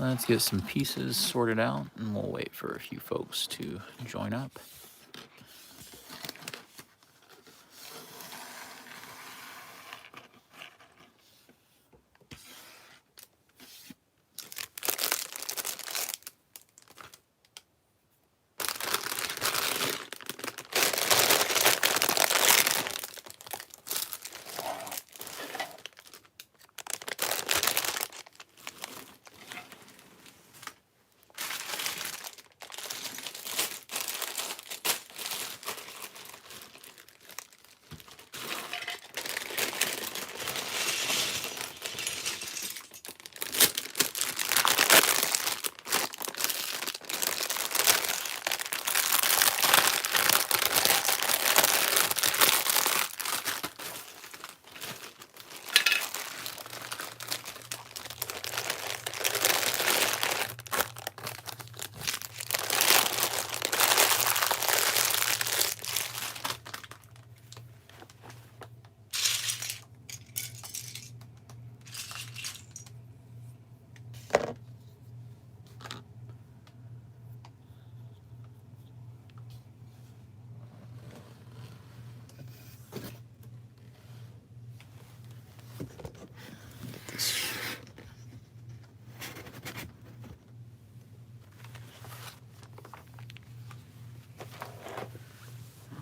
Let's get some pieces sorted out, and we'll wait for a few folks to join up.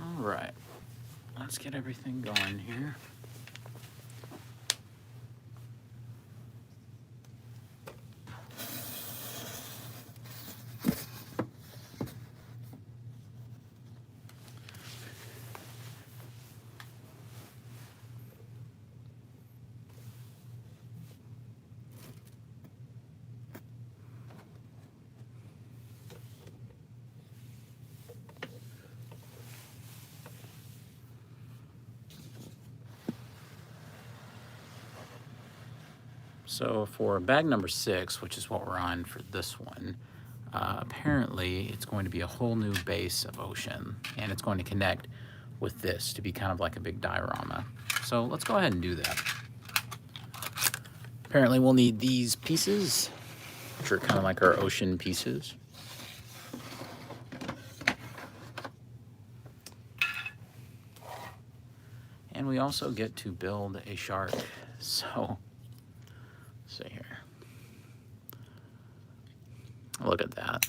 All right, let's get everything going here. So for bag number 6, which is what we're on for this one, apparently it's going to be a whole new base of ocean, and it's going to connect with this to be kind of like a big diorama. So let's go ahead and do that. Apparently we'll need these pieces, which are kind of like our ocean pieces. And we also get to build a shark. So see here. Look at that.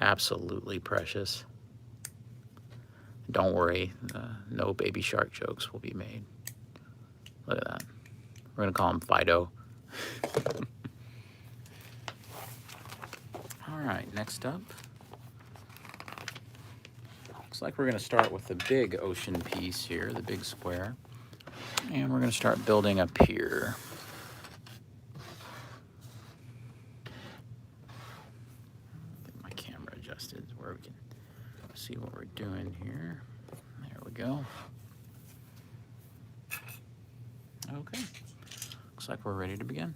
Absolutely precious. Don't worry, no baby shark jokes will be made. Look at that. We're gonna call him Fido. All right, next up. Looks like we're gonna start with the big ocean piece here, the big square. And we're gonna start building a pier. Where we can see what we're doing here. There we go. Okay, looks like we're ready to begin.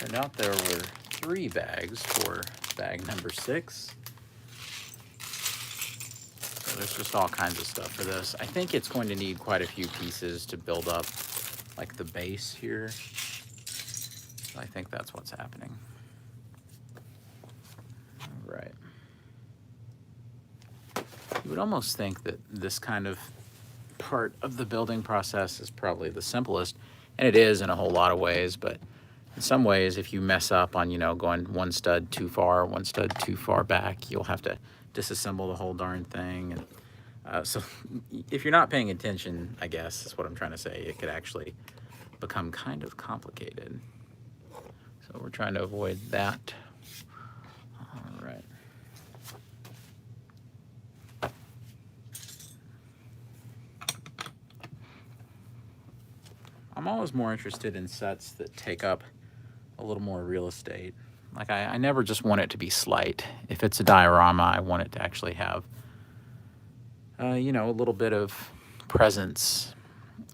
Turned out there were 3 bags for bag number 6. So there's just all kinds of stuff for this. I think it's going to need quite a few pieces to build up like the base here. So I think that's what's happening. All right. You would almost think that this kind of part of the building process is probably the simplest, and it is in a whole lot of ways, but in some ways, if you mess up on, you know, going one stud too far, one stud too far back, you'll have to disassemble the whole darn thing. And so if you're not paying attention, I guess is what I'm trying to say, it could actually become kind of complicated. So we're trying to avoid that. All right. I'm always more interested in sets that take up a little more real estate. Like I never just want it to be slight. If it's a diorama, I want it to actually have, you know, a little bit of presence.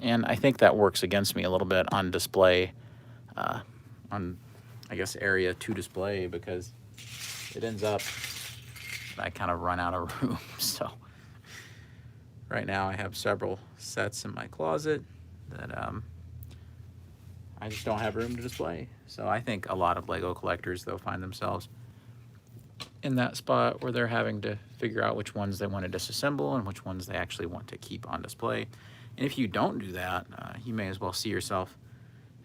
And I think that works against me a little bit on display, on, I guess, area to display, because it ends up, I kind of run out of room. So right now I have several sets in my closet that I just don't have room to display. So I think a lot of Lego collectors, though, find themselves in that spot where they're having to figure out which ones they want to disassemble and which ones they actually want to keep on display. And if you don't do that, you may as well see yourself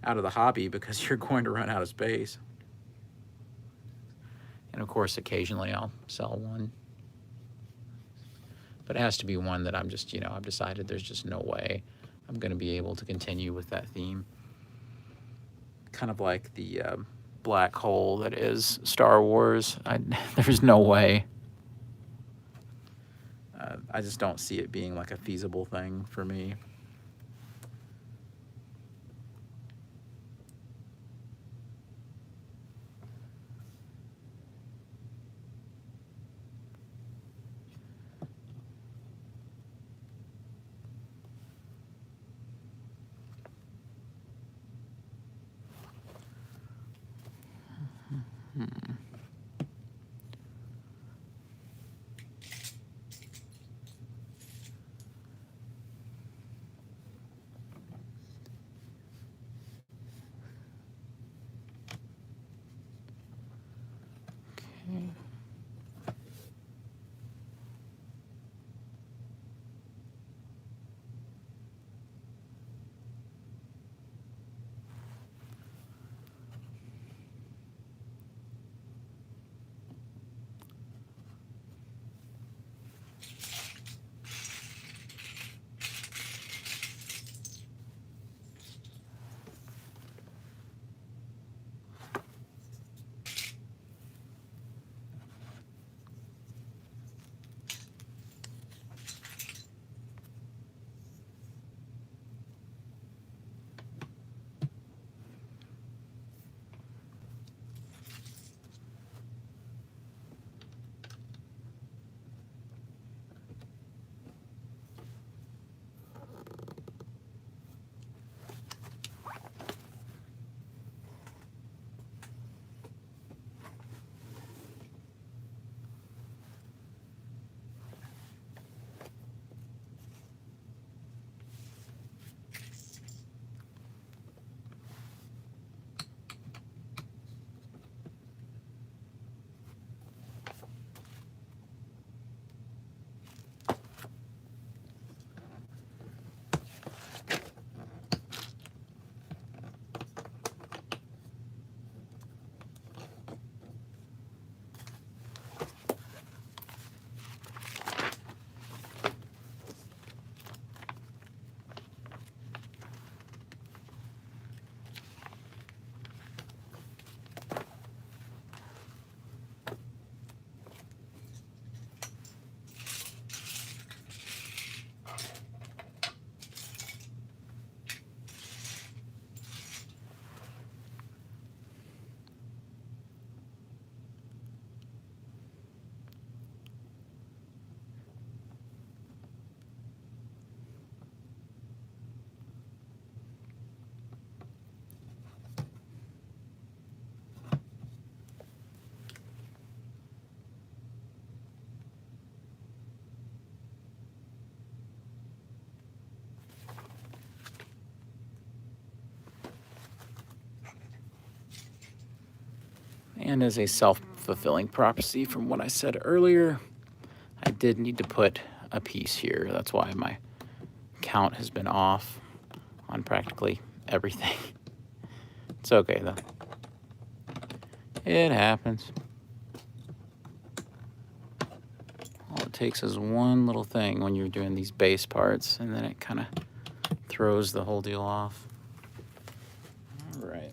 out of the hobby, because you're going to run out of space. And of course, occasionally I'll sell one. But it has to be one that I'm just, you know, I've decided there's just no way I'm going to be able to continue with that theme. Kind of like the black hole that is Star Wars. There's no way. I just don't see it being like a feasible thing for me. And as a self-fulfilling prophecy from what I said earlier, I did need to put a piece here. That's why my count has been off on practically everything. It's okay though. It happens. All it takes is one little thing when you're doing these base parts, and then it kind of throws the whole deal off. All right.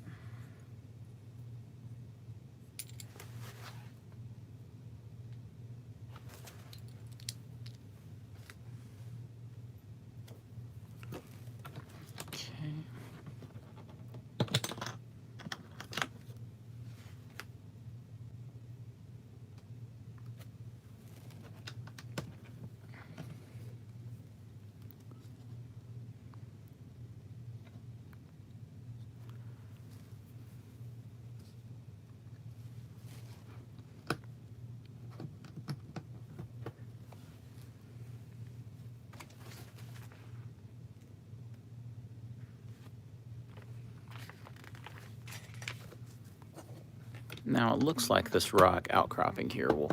Now it looks like this rock outcropping here will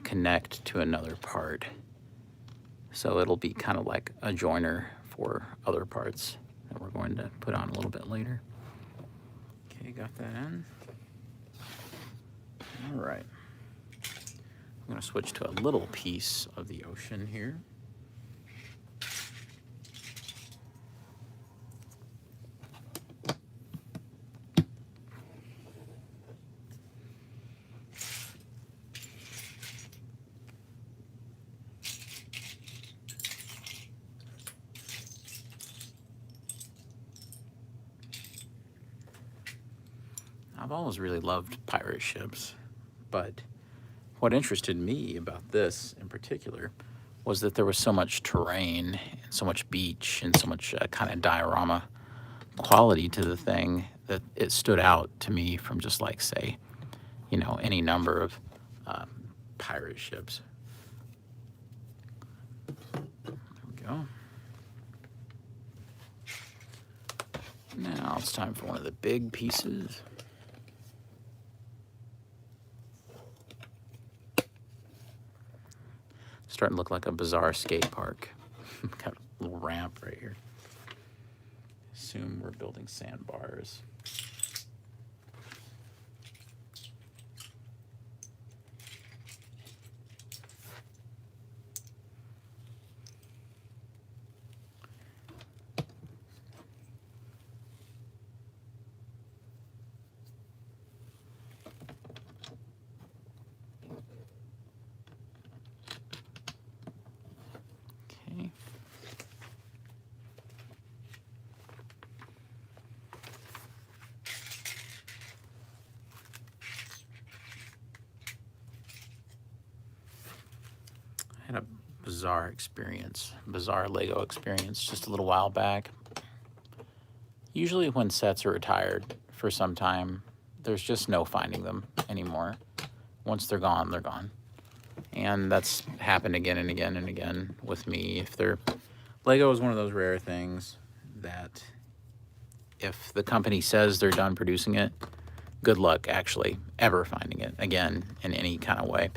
connect to another part. So it'll be kind of like a joiner for other parts that we're going to put on a little bit later. Okay, got that in. All right. I'm going to switch to a little piece of the ocean here. I've always really loved pirate ships, but what interested me about this in particular was that there was so much terrain and so much beach and so much kind of diorama quality to the thing that it stood out to me from just like, say, you know, any number of pirate ships. There we go. Now it's time for one of the big pieces. Starting to look like a bizarre skate park. Got a little ramp right here. Assume we're building sandbars. Had a bizarre Lego experience just a little while back. Usually when sets are retired for some time, there's just no finding them anymore. Once they're gone, they're gone. And that's happened again and again and again with me. Lego is one of those rare things that if the company says they're done producing it, good luck actually ever finding it again in any kind of way.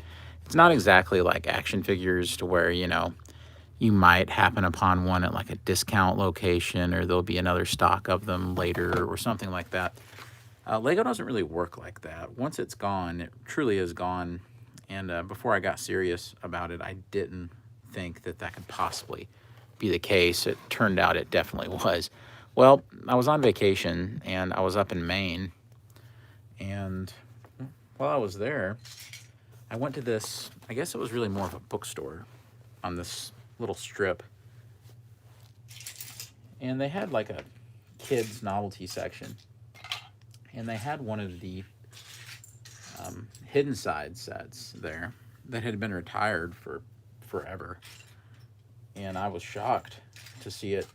It's not exactly like action figures to where, you know, you might happen upon one at like a discount location, or there'll be another stock of them later or something like that. Lego doesn't really work like that. Once it's gone, it truly is gone. And before I got serious about it, I didn't think that that could possibly be the case. It turned out it definitely was. Well, I was on vacation and I was up in Maine, and while I was there, I went to this, I guess it was really more of a bookstore on this little strip. And they had like a kids novelty section. And they had one of the Hidden Side sets there that had been retired for forever. And I was shocked to see it,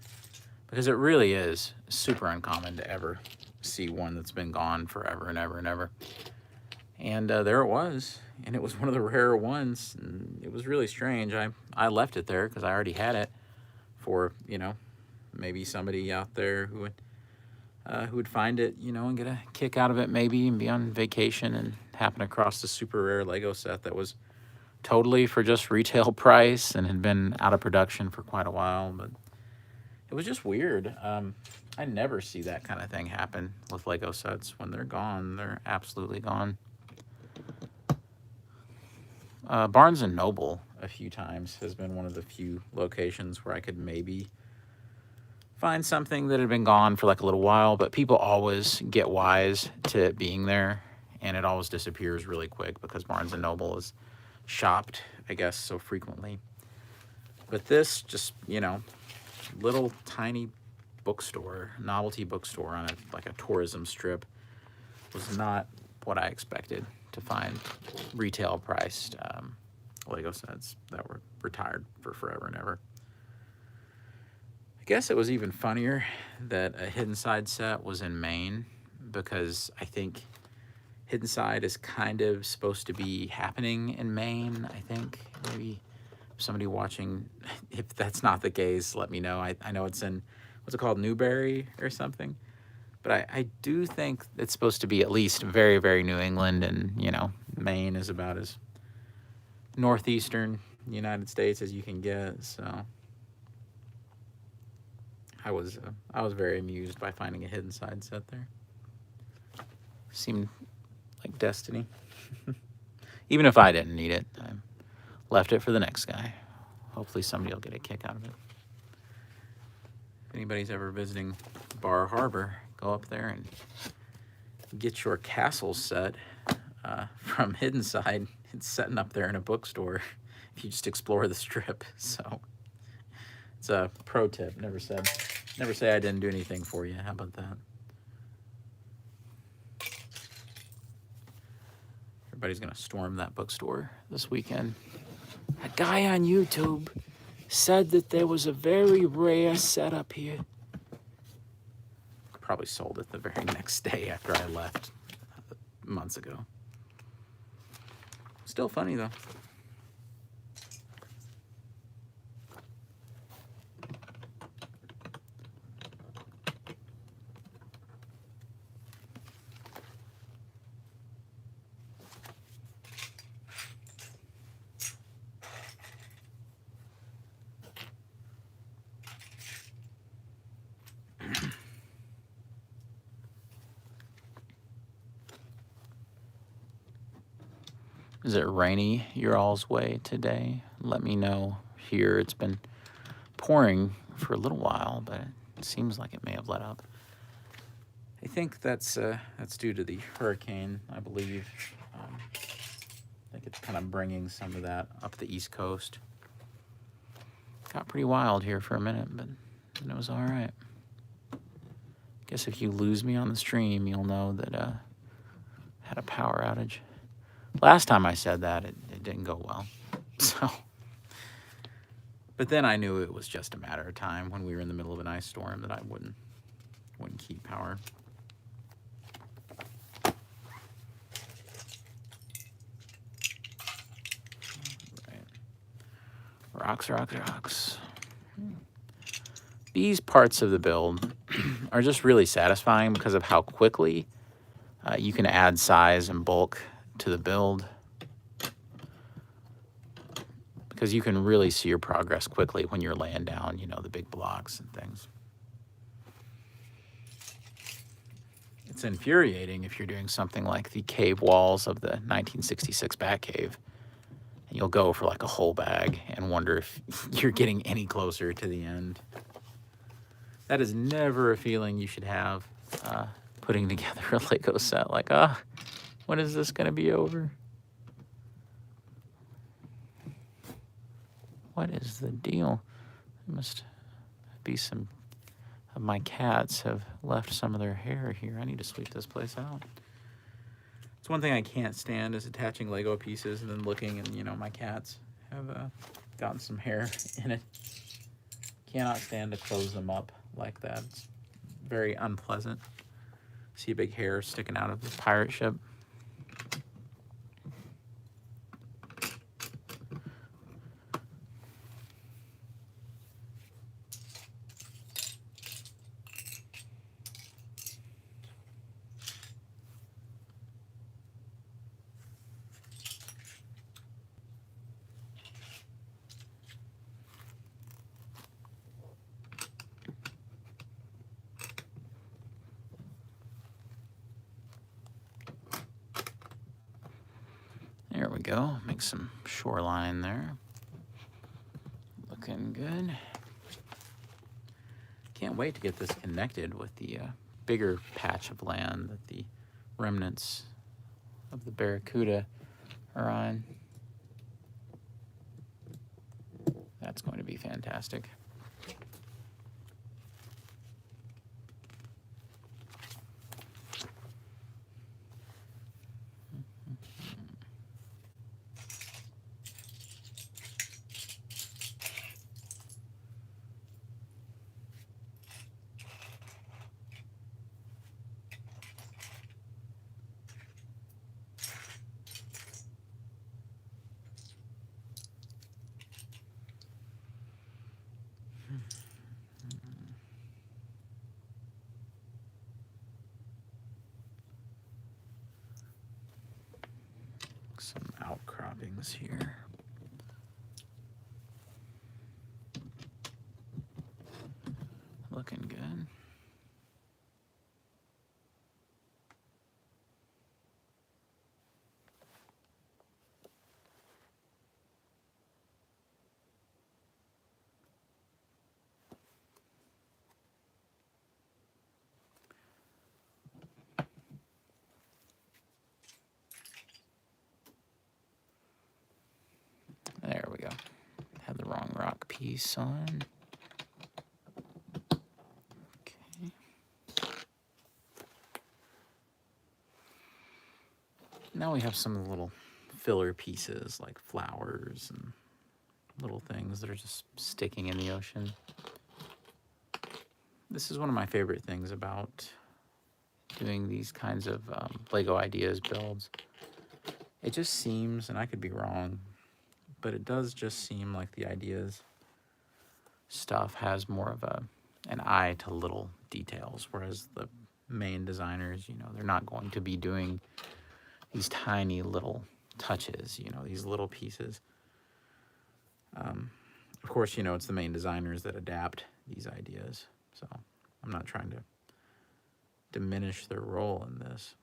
because it really is super uncommon to ever see one that's been gone forever and ever and ever. And there it was, and it was one of the rarer ones, and it was really strange. I left it there because I already had it for, you know, maybe somebody out there who would who would find it, you know, and get a kick out of it maybe, and be on vacation and happen across the super rare Lego set that was totally for just retail price and had been out of production for quite a while. But it was just weird. I never see that kind of thing happen with Lego sets. When they're gone, they're absolutely gone. Barnes & Noble a few times has been one of the few locations where I could maybe find something that had been gone for like a little while, but people always get wise to it being there, and it always disappears really quick because Barnes & Noble is shopped, I guess, so frequently. But this just, you know, little tiny bookstore, novelty bookstore on like a tourism strip was not what I expected to find retail priced Lego sets that were retired for forever and ever. I guess it was even funnier that a Hidden Side set was in Maine, because I think Hidden Side is kind of supposed to be happening in Maine, I think. Maybe somebody watching, if that's not the case, let me know. I know it's in, what's it called, Newbury or something? But I do think it's supposed to be at least very, very New England, and, you know, Maine is about as northeastern United States as you can get, so I was very amused by finding a Hidden Side set there. Seemed like destiny. Even if I didn't need it, I left it for the next guy. Hopefully somebody will get a kick out of it. If anybody's ever visiting Bar Harbor, go up there and get your castle set from Hidden Side. It's setting up there in a bookstore if you just explore the strip. So it's a pro tip. Never say I didn't do anything for you. How about that? Everybody's gonna storm that bookstore this weekend. A guy on YouTube said that there was a very rare setup here. Probably sold it the very next day after I left months ago. Still funny though. Is it rainy your all's way today? Let me know. Here it's been pouring for a little while, but it seems like it may have let up. I think that's due to the hurricane, I believe. I think it's kind of bringing some of that up the East Coast. Got pretty wild here for a minute, but it was all right. Guess if you lose me on the stream, you'll know that I had a power outage. Last time I said that, it didn't go well. So, but then I knew it was just a matter of time when we were in the middle of an ice storm that I wouldn't keep power. Right. Rocks. These parts of the build are just really satisfying because of how quickly you can add size and bulk to the build, because you can really see your progress quickly when you're laying down, you know, the big blocks and things. It's infuriating if you're doing something like the cave walls of the 1966 Batcave, and you'll go for like a whole bag and wonder if you're getting any closer to the end. That is never a feeling you should have putting together a Lego set. Like, when is this going to be over? What is the deal? There must be some of my cats have left some of their hair here. I need to sweep this place out. It's one thing I can't stand is attaching Lego pieces and then looking and, you know, my cats have gotten some hair in it. Cannot stand to close them up like that. It's very unpleasant. See a big hair sticking out of the pirate ship. go. Make some shoreline there. Looking good. Can't wait to get this connected with the bigger patch of land that the remnants of the Barracuda are on. That's going to be fantastic. Some outcroppings here. Looking good. There we go. Had the wrong rock piece on. Okay. Now we have some little filler pieces like flowers and little things that are just sticking in the ocean. This is one of my favorite things about doing these kinds of Lego ideas builds. It just seems, and I could be wrong, but it does just seem like the ideas stuff has more of an eye to little details, whereas the main designers, you know, they're not going to be doing these tiny little touches, you know, these little pieces. Of course, you know, it's the main designers that adapt these ideas, so I'm not trying to diminish their role in this,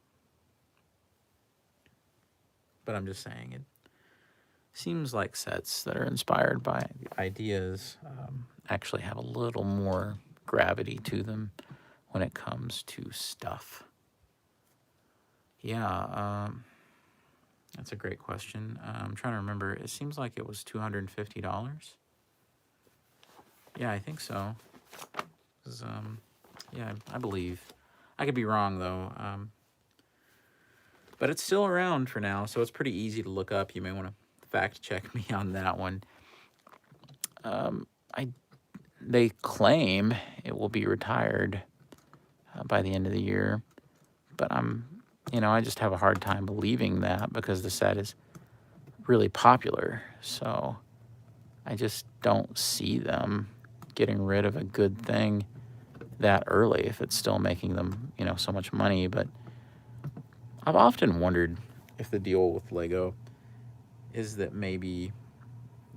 but I'm just saying it seems like sets that are inspired by ideas actually have a little more gravity to them when it comes to stuff. Yeah, that's a great question. I'm trying to remember. It seems like it was $250. Yeah, I think so. 'Cause, yeah, I believe. I could be wrong, though. But it's still around for now, so it's pretty easy to look up. You may want to fact check me on that one. They claim it will be retired by the end of the year, but I just have a hard time believing that because the set is really popular. So I just don't see them getting rid of a good thing that early if it's still making them, so much money. But I've often wondered if the deal with Lego is that maybe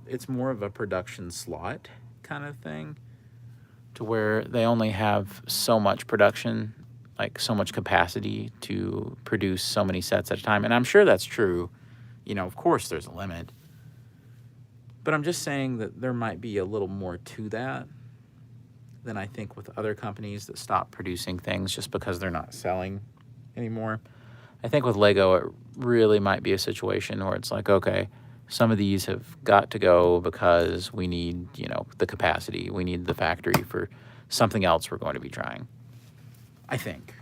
it's more of a production slot kind of thing, to where they only have so much production, like so much capacity to produce so many sets at a time. And I'm sure that's true. Of course there's a limit. But I'm just saying that there might be a little more to that than I think with other companies that stop producing things just because they're not selling anymore. I think with Lego, it really might be a situation where it's like, okay, some of these have got to go because we need, the capacity. We need the factory for something else we're going to be trying. I think.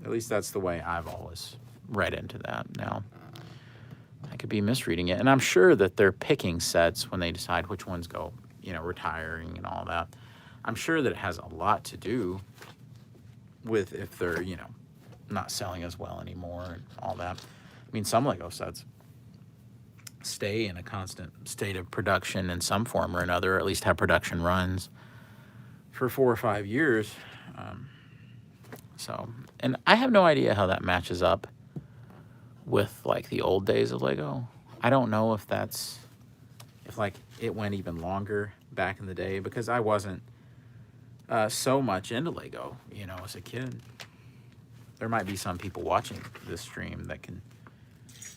At least that's the way I've always read into that. Now, I could be misreading it. And I'm sure that they're picking sets when they decide which ones go, retiring and all that. I'm sure that it has a lot to do with if they're, not selling as well anymore and all that. I mean, some Lego sets stay in a constant state of production in some form or another, or at least have production runs for 4 or 5 years. And I have no idea how that matches up with like the old days of Lego. I don't know if it went even longer back in the day, because I wasn't so much into Lego, as a kid. There might be some people watching this stream that can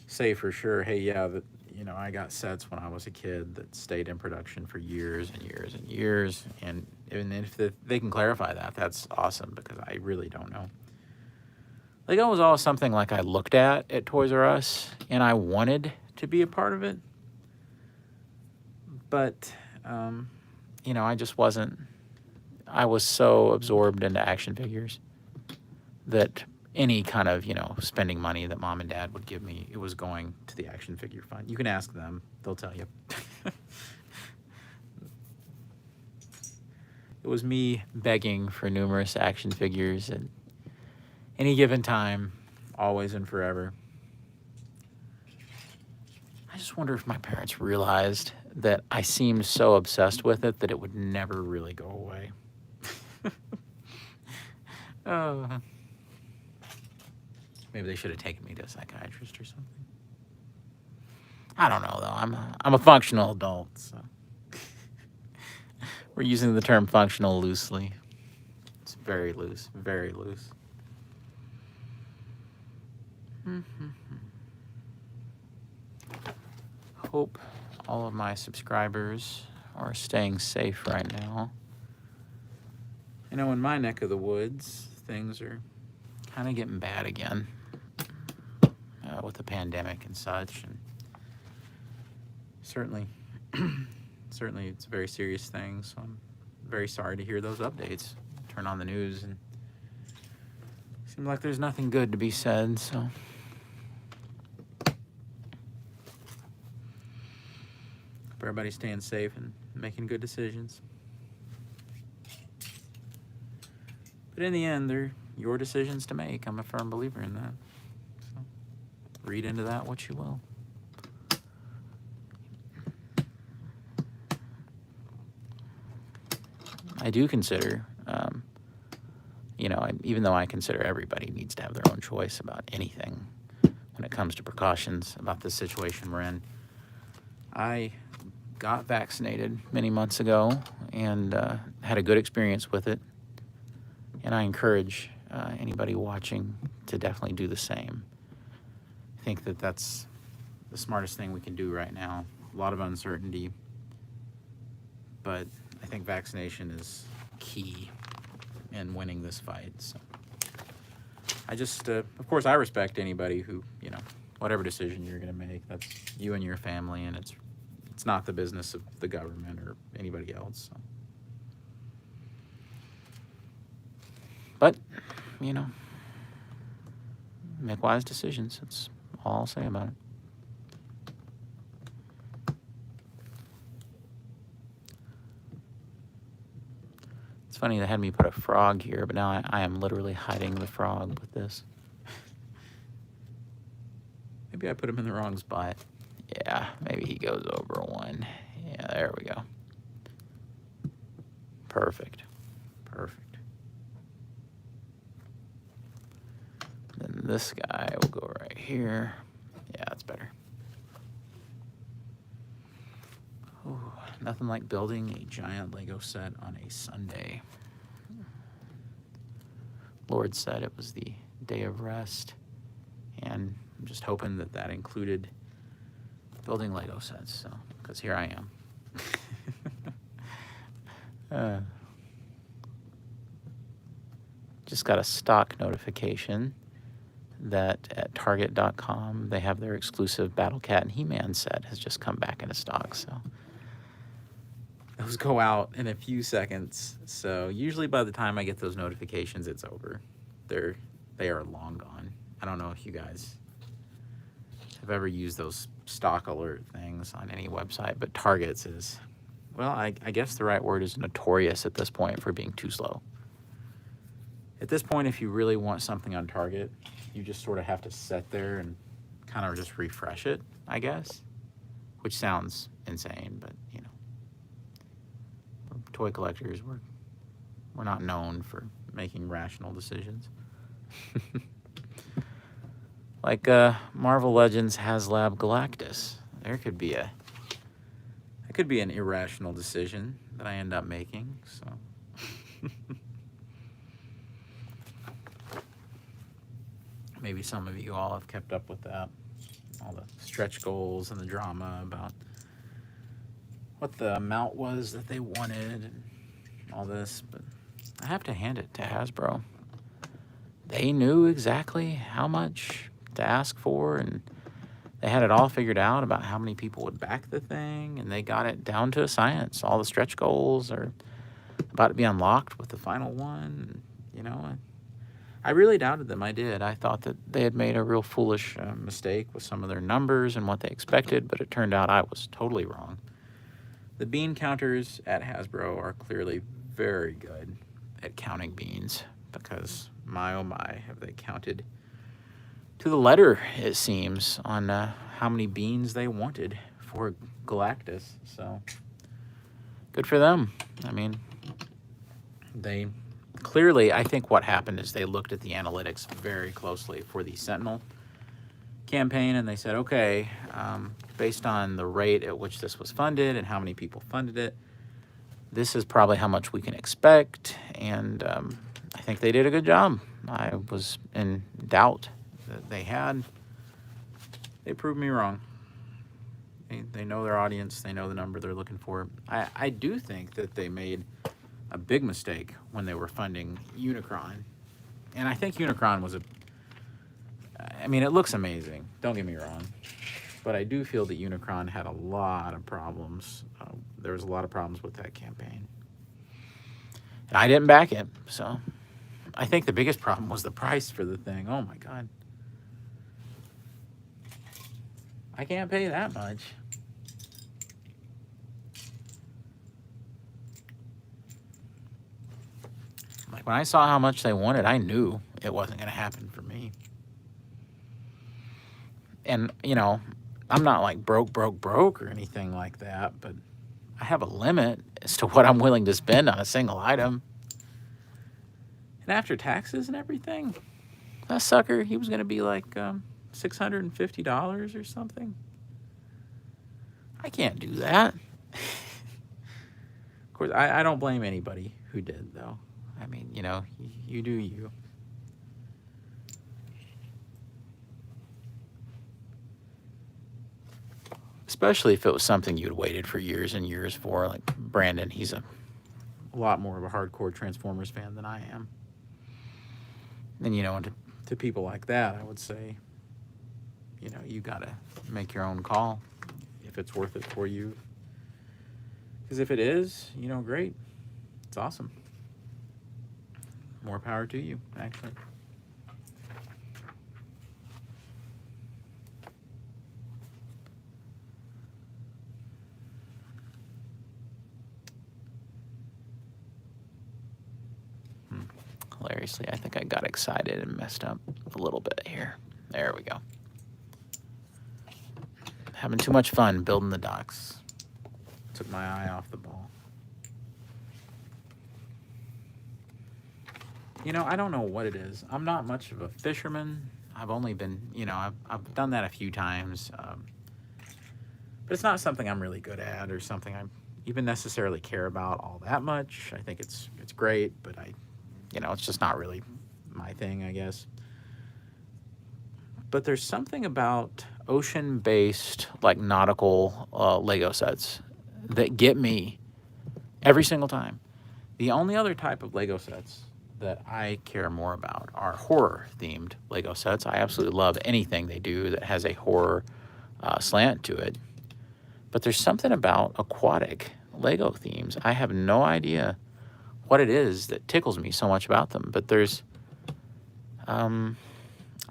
say for sure, hey, yeah, you know, I got sets when I was a kid that stayed in production for years and years and years. And if they can clarify that, that's awesome, because I really don't know. Lego was always something like I looked at Toys R Us, and I wanted to be a part of it. But, you know, I just wasn't. I was so absorbed into action figures that any kind of, you know, spending money that mom and dad would give me, it was going to the action figure fund. You can ask them. They'll tell you. It was me begging for numerous action figures at any given time, always and forever. I just wonder if my parents realized that I seemed so obsessed with it that it would never really go away. Oh. Maybe they should have taken me to a psychiatrist or something. I don't know, though. I'm a functional adult, so we're using the term functional loosely. It's very loose, very loose. Hope all of my subscribers are staying safe right now. I know in my neck of the woods, things are kind of getting bad again with the pandemic and such. And certainly it's a very serious thing, so I'm very sorry to hear those updates. Turn on the news and it seems like there's nothing good to be said, so hope everybody's staying safe and making good decisions. But in the end, they're your decisions to make. I'm a firm believer in that. So read into that what you will. I do consider, you know, even though I consider everybody needs to have their own choice about anything when it comes to precautions about the situation we're in, I got vaccinated many months ago and had a good experience with it. And I encourage anybody watching to definitely do the same. I think that that's the smartest thing we can do right now. A lot of uncertainty, but I think vaccination is key in winning this fight. So I just, of course, I respect anybody who, you know, whatever decision you're going to make, that's you and your family, and it's not the business of the government or anybody else. So. But, you know, make wise decisions. That's all I'll say about it. It's funny they had me put a frog here, but now I am literally hiding the frog with this. Maybe I put him in the wrong spot. Yeah, maybe he goes over one. Yeah, there we go. Perfect. Perfect. Then this guy will go right here. Yeah, that's better. Ooh, nothing like building a giant Lego set on a Sunday. Lord said it was the day of rest, and I'm just hoping that that included building Lego sets, so, because here I am. Just got a stock notification that at Target.com they have their exclusive Battle Cat and He-Man set has just come back into stock, so those go out in a few seconds. So usually by the time I get those notifications, it's over. They are long gone. I don't know if you guys have ever used those stock alert things on any website, but Target's is, well, I guess the right word is notorious at this point for being too slow. At this point, if you really want something on Target, you just sort of have to sit there and kind of just refresh it, I guess, which sounds insane, but, you know, toy collectors, we're not known for making rational decisions. Like Marvel Legends HasLab Galactus. That could be an irrational decision that I end up making, so. Maybe some of you all have kept up with that all the stretch goals and the drama about what the amount was that they wanted and all this. But I have to hand it to Hasbro. They knew exactly how much to ask for, and they had it all figured out about how many people would back the thing, and they got it down to a science. All the stretch goals are about to be unlocked with the final one. You know, I really doubted them. I did. I thought that they had made a real foolish mistake with some of their numbers and what they expected, but it turned out I was totally wrong. The bean counters at Hasbro are clearly very good at counting beans, because my oh my, have they counted to the letter, it seems, on how many beans they wanted for Galactus. So good for them. I mean, they clearly, I think what happened is they looked at the analytics very closely for the Sentinel campaign, and they said, okay, based on the rate at which this was funded and how many people funded it, this is probably how much we can expect. And I think they did a good job. I was in doubt that they had. They proved me wrong. They know their audience. They know the number they're looking for. I do think that they made a big mistake when they were funding Unicron. And I think Unicron was I mean, it looks amazing. Don't get me wrong. But I do feel that Unicron had a lot of problems. There was a lot of problems with that campaign. And I didn't back it. So I think the biggest problem was the price for the thing. Oh, my God. I can't pay that much. Like, when I saw how much they wanted, I knew it wasn't going to happen for me. And, you know, I'm not like broke or anything like that, but I have a limit as to what I'm willing to spend on a single item. And after taxes and everything, that sucker, he was going to be like $650 or something. I can't do that. Of course, I don't blame anybody who did, though. I mean, you know, you do you. Especially if it was something you'd waited for years and years for. Like Brandon, he's a lot more of a hardcore Transformers fan than I am. And, you know, to people like that, I would say, you know, you got to make your own call if it's worth it for you. Because if it is, you know, great. It's awesome. More power to you, actually. Hilariously, I think I got excited and messed up a little bit here. There we go. Having too much fun building the docks. Took my eye off the ball. You know, I don't know what it is. I'm not much of a fisherman. I've only been, you know, I've done that a few times. But it's not something I'm really good at or something I even necessarily care about all that much. I think it's great, but you know, it's just not really my thing, I guess. But there's something about ocean-based, like, nautical Lego sets that get me every single time. The only other type of Lego sets that I care more about are horror-themed Lego sets. I absolutely love anything they do that has a horror slant to it. But there's something about aquatic Lego themes. I have no idea what it is that tickles me so much about them. But there's, I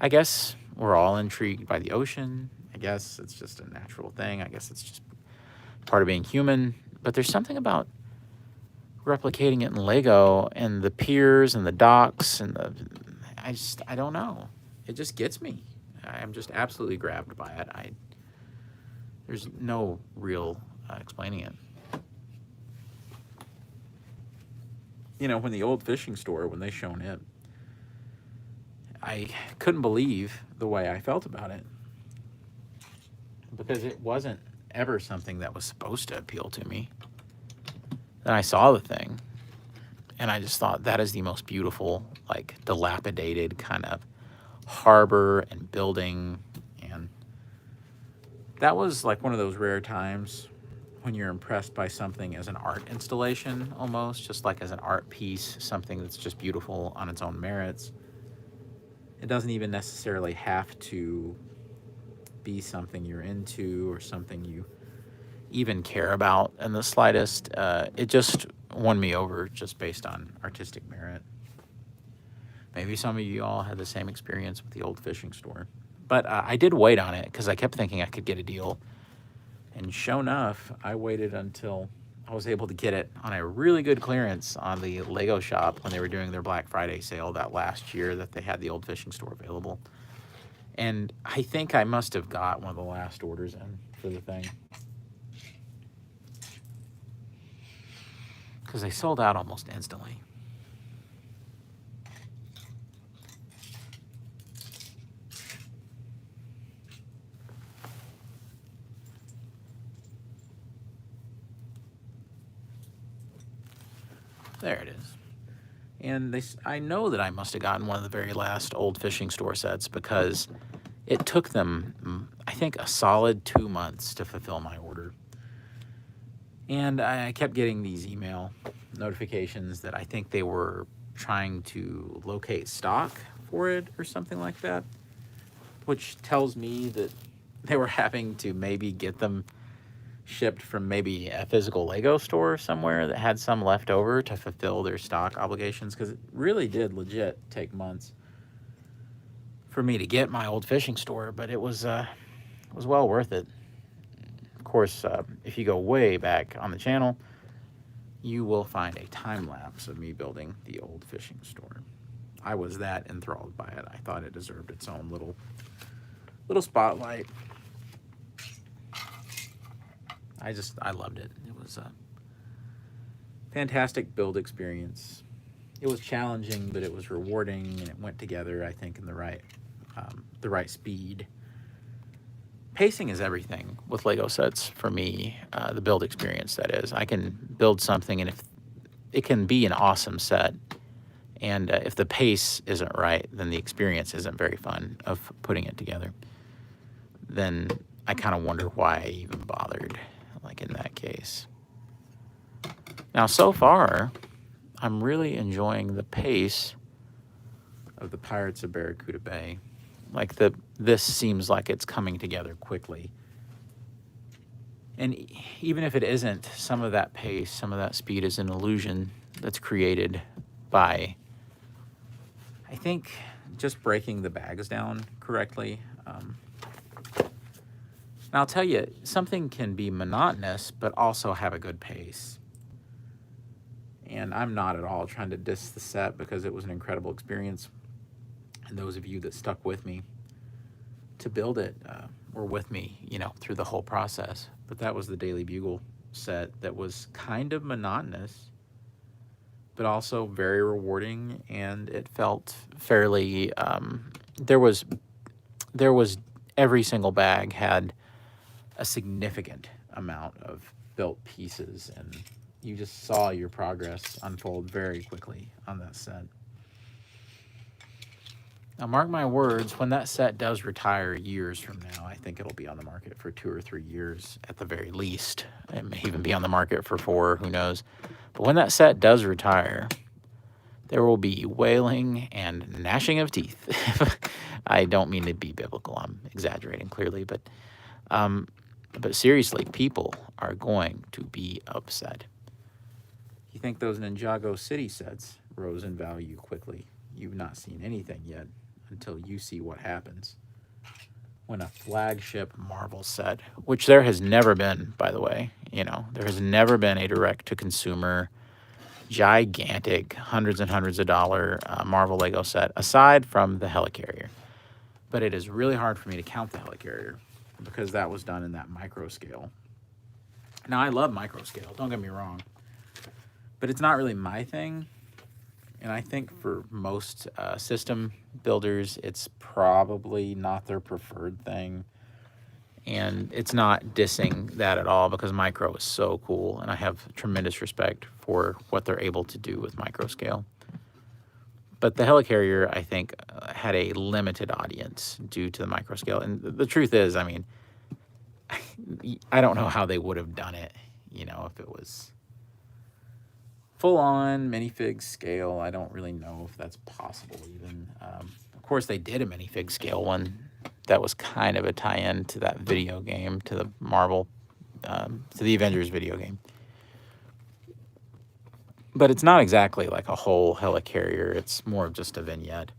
guess we're all intrigued by the ocean. I guess it's just a natural thing. I guess it's just part of being human. But there's something about replicating it in Lego and the piers and the docks and I don't know. It just gets me. I'm just absolutely grabbed by it. There's no real explaining it. You know, when the old fishing store, when they shown it, I couldn't believe the way I felt about it. Because it wasn't ever something that was supposed to appeal to me. Then I saw the thing, and I just thought that is the most beautiful, like, dilapidated kind of harbor and building. And that was like one of those rare times when you're impressed by something as an art installation, almost just like as an art piece, something that's just beautiful on its own merits. It doesn't even necessarily have to be something you're into or something you even care about in the slightest. It just won me over just based on artistic merit. Maybe some of you all had the same experience with the old fishing store. But I did wait on it because I kept thinking I could get a deal. And sure enough, I waited until I was able to get it on a really good clearance on the Lego shop when they were doing their Black Friday sale that last year that they had the old fishing store available. And I think I must have got one of the last orders in for the thing, because they sold out almost instantly. There it is. And I know that I must have gotten one of the very last old fishing store sets because it took them, I think, a solid 2 months to fulfill my order. And I kept getting these email notifications that I think they were trying to locate stock for it or something like that, which tells me that they were having to maybe get them shipped from maybe a physical Lego store somewhere that had some left over to fulfill their stock obligations, because it really did legit take months for me to get my old fishing store, but it was well worth it. Of course, if you go way back on the channel, you will find a time lapse of me building the old fishing store. I was that enthralled by it. I thought it deserved its own little spotlight. I loved it. It was a fantastic build experience. It was challenging, but it was rewarding, and it went together, I think, in the right speed. Pacing is everything with Lego sets for me. The build experience, that is. I can build something, and if it can be an awesome set, and if the pace isn't right, then the experience isn't very fun of putting it together. Then I kind of wonder why I even bothered, like in that case. Now, so far, I'm really enjoying the pace of the Pirates of Barracuda Bay. Like this seems like it's coming together quickly. And even if it isn't, some of that pace, some of that speed is an illusion that's created by, I think, just breaking the bags down correctly. And I'll tell you, something can be monotonous, but also have a good pace. And I'm not at all trying to diss the set, because it was an incredible experience. And those of you that stuck with me to build it were with me, through the whole process. But that was the Daily Bugle set that was kind of monotonous, but also very rewarding. And it felt fairly, there was every single bag had a significant amount of built pieces, and you just saw your progress unfold very quickly on that set. Now, mark my words, when that set does retire years from now, I think it'll be on the market for 2 or 3 years at the very least. It may even be on the market for 4, who knows. But when that set does retire, there will be wailing and gnashing of teeth. I don't mean to be biblical. I'm exaggerating clearly, but seriously, people are going to be upset. You think those Ninjago City sets rose in value quickly? You've not seen anything yet until you see what happens when a flagship Marvel set, which there has never been, by the way, there has never been a direct-to-consumer, gigantic, hundreds and hundreds of dollar Marvel Lego set, aside from the Helicarrier. But it is really hard for me to count the Helicarrier, because that was done in that micro scale. Now, I love micro scale, don't get me wrong, but it's not really my thing. And I think for most system builders, it's probably not their preferred thing. And it's not dissing that at all, because micro is so cool, and I have tremendous respect for what they're able to do with micro scale. But the Helicarrier, I think, had a limited audience due to the micro scale. And the truth is, I don't know how they would have done it, you know, if it was full-on minifig scale. I don't really know if that's possible even. Of course, they did a minifig scale one that was kind of a tie-in to that video game, to the Marvel, to the Avengers video game. But it's not exactly like a whole helicarrier. It's more of just a vignette.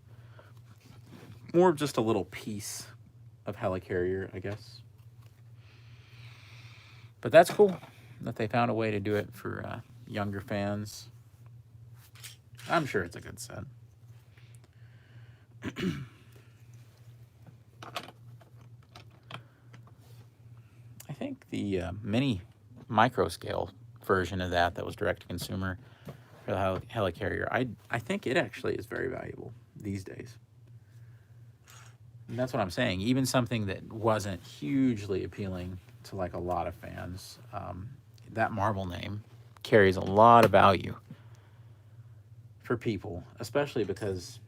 More of just a little piece of helicarrier, I guess. But that's cool that they found a way to do it for younger fans. I'm sure it's a good set. I think the mini micro scale version of that was direct to consumer for the helicarrier, I think it actually is very valuable these days. And that's what I'm saying. Even something that wasn't hugely appealing to like a lot of fans, that Marvel name carries a lot of value for people, especially because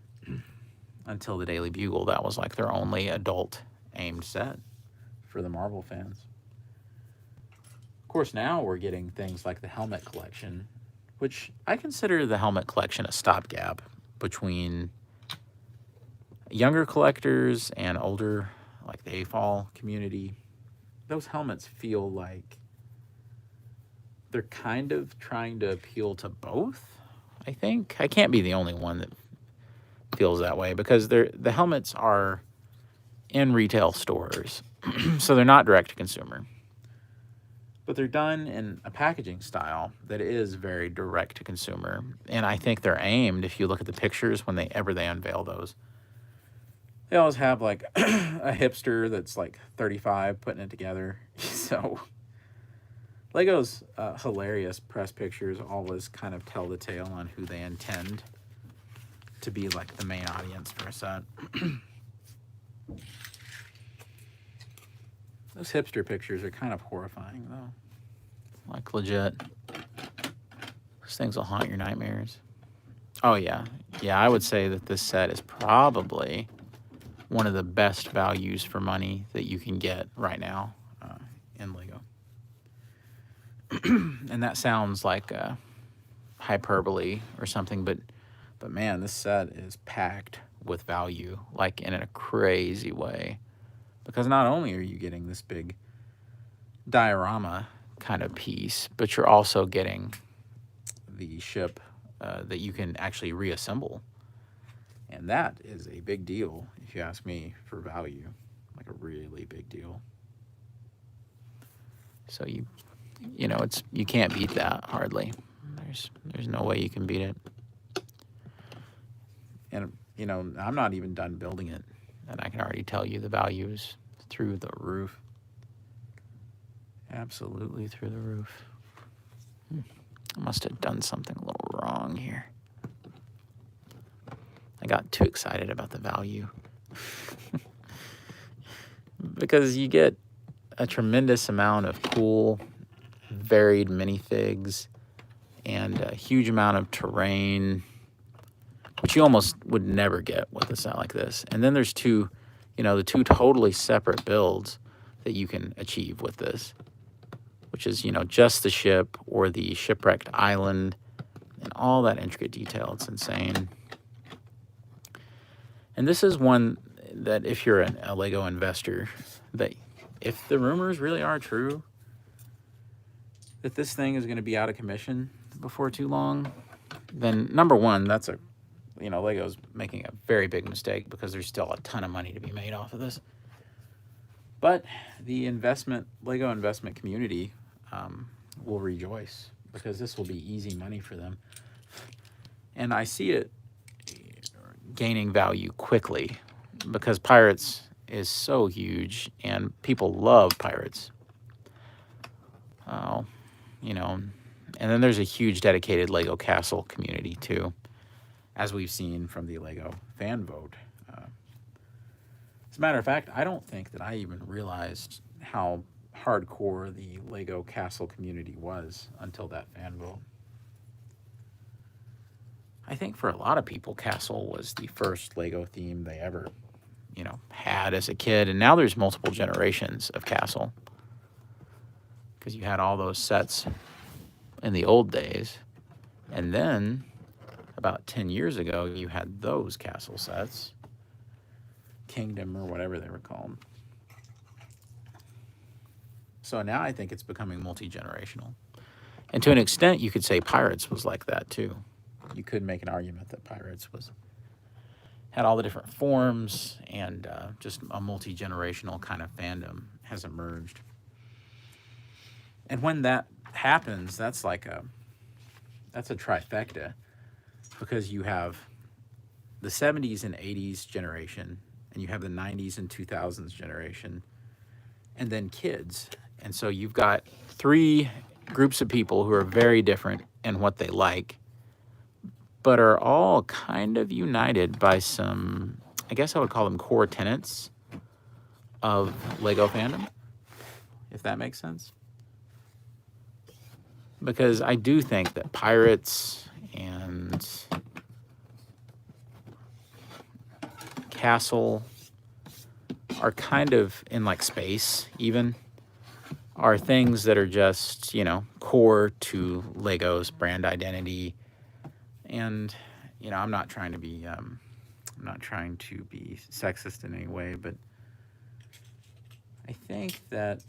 until the Daily Bugle, that was like their only adult aimed set for the Marvel fans. Of course, now we're getting things like the helmet collection, which I consider the helmet collection a stopgap between younger collectors and older, like the AFOL community. Those helmets feel like they're kind of trying to appeal to both, I think. I can't be the only one that feels that way, because the helmets are in retail stores, so they're not direct to consumer. But they're done in a packaging style that is very direct to consumer. And I think they're aimed, if you look at the pictures whenever they unveil those, they always have like a hipster that's like 35 putting it together. So Lego's hilarious press pictures always kind of tell the tale on who they intend to be like the main audience for a set. Those hipster pictures are kind of horrifying, though. Like, legit. Those things will haunt your nightmares. Oh, yeah. Yeah, I would say that this set is probably one of the best values for money that you can get right now in Lego. And that sounds like hyperbole or something, but man, this set is packed with value, like in a crazy way. Because not only are you getting this big diorama kind of piece, but you're also getting the ship that you can actually reassemble. And that is a big deal, if you ask me, for value. Like a really big deal. So you know, you can't beat that, hardly. There's no way you can beat it. And, you know, I'm not even done building it, and I can already tell you the values through the roof. Absolutely through the roof. I must have done something a little wrong here. I got too excited about the value. Because you get a tremendous amount of cool, varied minifigs and a huge amount of terrain, which you almost would never get with a set like this. And then there's the two totally separate builds that you can achieve with this, which is, just the ship or the shipwrecked island and all that intricate detail. It's insane. And this is one that if you're a Lego investor, that if the rumors really are true, that this thing is going to be out of commission before too long, then number one, that's Lego's making a very big mistake, because there's still a ton of money to be made off of this. But the Lego investment community will rejoice, because this will be easy money for them. And I see it gaining value quickly, because Pirates is so huge and people love Pirates. And then there's a huge dedicated Lego Castle community too, as we've seen from the Lego fan vote. As a matter of fact, I don't think that I even realized how hardcore the Lego Castle community was until that fan vote. I think for a lot of people, Castle was the first Lego theme they ever, had as a kid. And now there's multiple generations of Castle. because you had all those sets in the old days. And then about 10 years ago, you had those castle sets, Kingdom or whatever they were called. So now I think it's becoming multi-generational. And to an extent, you could say Pirates was like that too. You could make an argument that Pirates had all the different forms, and just a multi-generational kind of fandom has emerged. And when that happens, that's a trifecta, because you have the 70s and 80s generation, and you have the 90s and 2000s generation, and then kids. And so you've got three groups of people who are very different in what they like, but are all kind of united by some, I guess I would call them core tenets of Lego fandom, if that makes sense. Because I do think that Pirates and Castle are kind of in like space, even, are things that are just, core to Lego's brand identity. And, I'm not trying to be sexist in any way, but I think that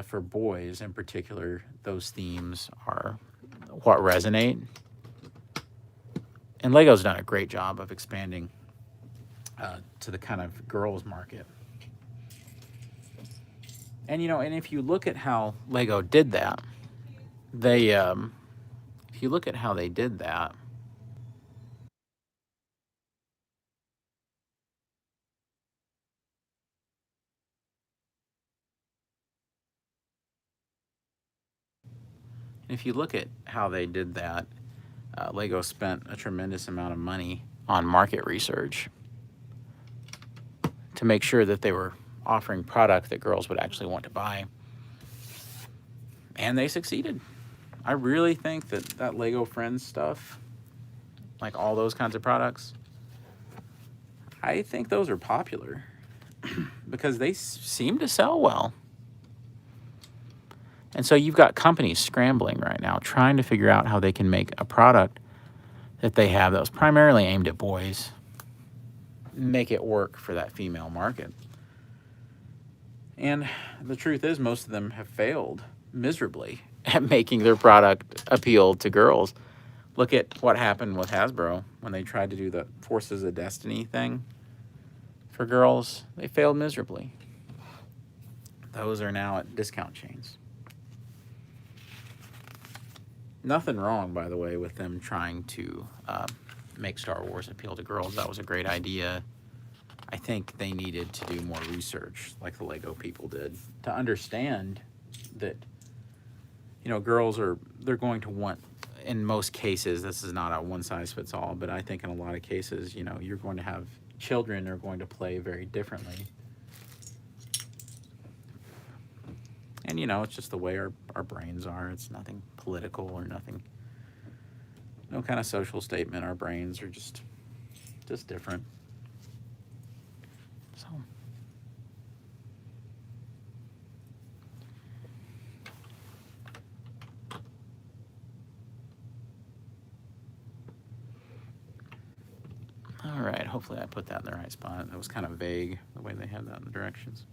for boys in particular, those themes are what resonate. And Lego's done a great job of expanding to the kind of girls market. And, and if you look at how Lego did that, if you look at how they did that, Lego spent a tremendous amount of money on market research to make sure that they were offering product that girls would actually want to buy. And they succeeded. I really think that Lego Friends stuff, like all those kinds of products, I think those are popular because they seem to sell well. And so you've got companies scrambling right now, trying to figure out how they can make a product that they have that was primarily aimed at boys, make it work for that female market. And the truth is, most of them have failed miserably at making their product appeal to girls. Look at what happened with Hasbro when they tried to do the Forces of Destiny thing for girls. They failed miserably. Those are now at discount chains. Nothing wrong, by the way, with them trying to make Star Wars appeal to girls. That was a great idea. I think they needed to do more research, like the Lego people did, to understand that, girls they're going to want, in most cases, this is not a one-size-fits-all, but I think in a lot of cases, you're going to have children are going to play very differently. And, it's just the way our brains are. It's nothing political or nothing, no kind of social statement. Our brains are just different. So. All right, hopefully I put that in the right spot. That was kind of vague, the way they had that in the directions.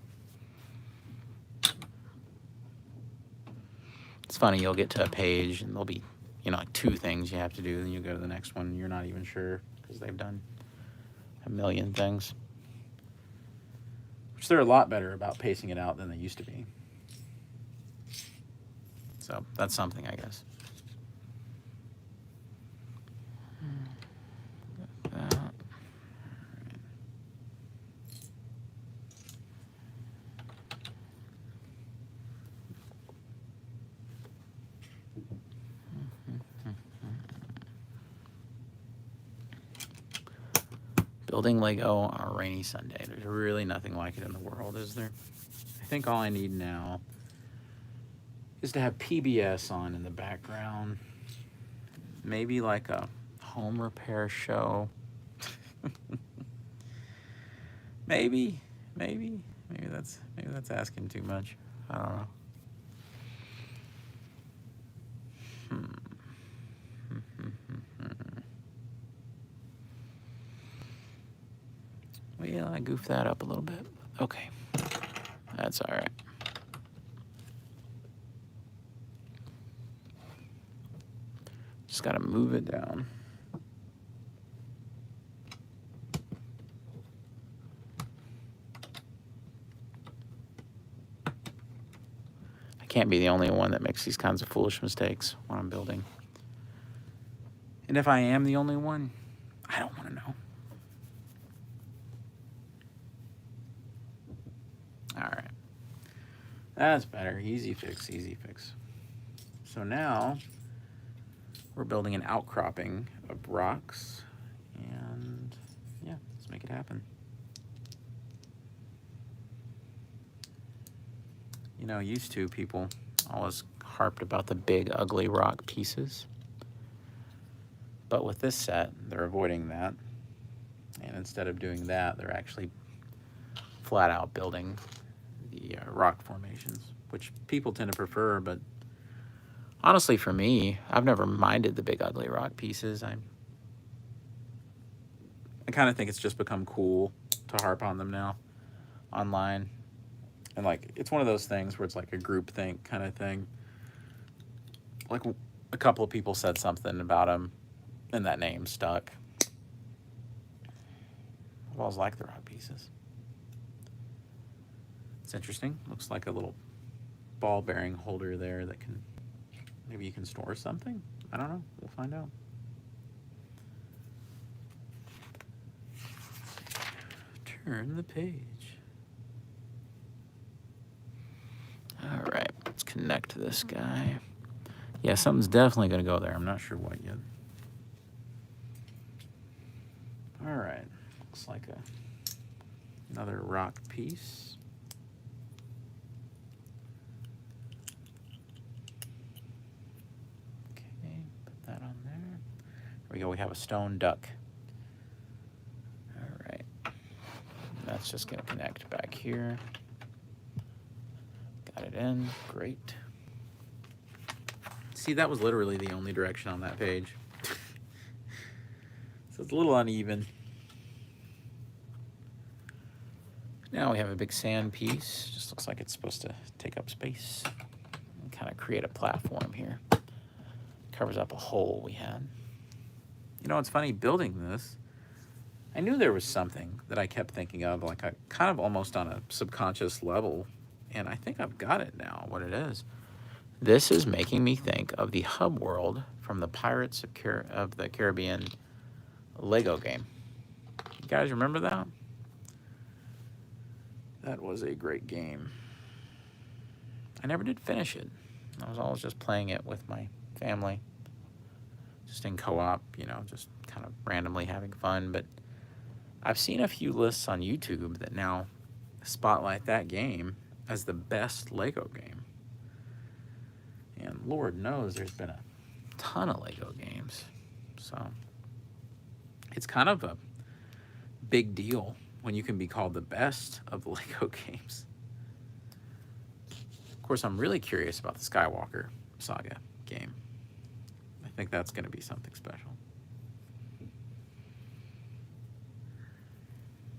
It's funny, you'll get to a page and there'll be, like 2 things you have to do, then you go to the next one and you're not even sure because they've done a million things. Which they're a lot better about pacing it out than they used to be. So that's something, I guess. Building Lego on a rainy Sunday. There's really nothing like it in the world, is there? I think all I need now is to have PBS on in the background. Maybe like a home repair show. Maybe that's asking too much. I don't know. Well, I goofed that up a little bit. Okay, that's all right. Just gotta move it down. I can't be the only one that makes these kinds of foolish mistakes when I'm building. And if I am the only one, I don't want to know. All right. That's better. Easy fix, easy fix. So now we're building an outcropping of rocks. And yeah, let's make it happen. You know, used to people always harped about the big, ugly rock pieces. But with this set, they're avoiding that. And instead of doing that, they're actually flat out building the rock formations, which people tend to prefer. But honestly, for me, I've never minded the big, ugly rock pieces. I kind of think it's just become cool to harp on them now online. And like, it's one of those things where it's like a groupthink kind of thing. Like a couple of people said something about them and that name stuck. I've always liked the rock pieces. It's interesting. Looks like a little ball bearing holder there that can, maybe you can store something. I don't know. We'll find out. Turn the page. All right, let's connect this guy. Yeah, something's definitely going to go there. I'm not sure what yet. All right, looks like another rock piece. Okay, put that on there. There we go, we have a stone duck. All right, that's just going to connect back here. Got it in, great. See, that was literally the only direction on that page. So it's a little uneven. Now we have a big sand piece. Just looks like it's supposed to take up space and kind of create a platform here. Covers up a hole we had. You know, it's funny, building this, I knew there was something that I kept thinking of, like a kind of almost on a subconscious level. And I think I've got it now, what it is. This is making me think of the hub world from the Pirates of the Caribbean Lego game. You guys remember that? That was a great game. I never did finish it. I was always just playing it with my family. Just in co-op, you know, just kind of randomly having fun. But I've seen a few lists on YouTube that now spotlight that game as the best Lego game. And Lord knows there's been a ton of Lego games. So it's kind of a big deal when you can be called the best of the Lego games. Of course, I'm really curious about the Skywalker Saga game. I think that's going to be something special.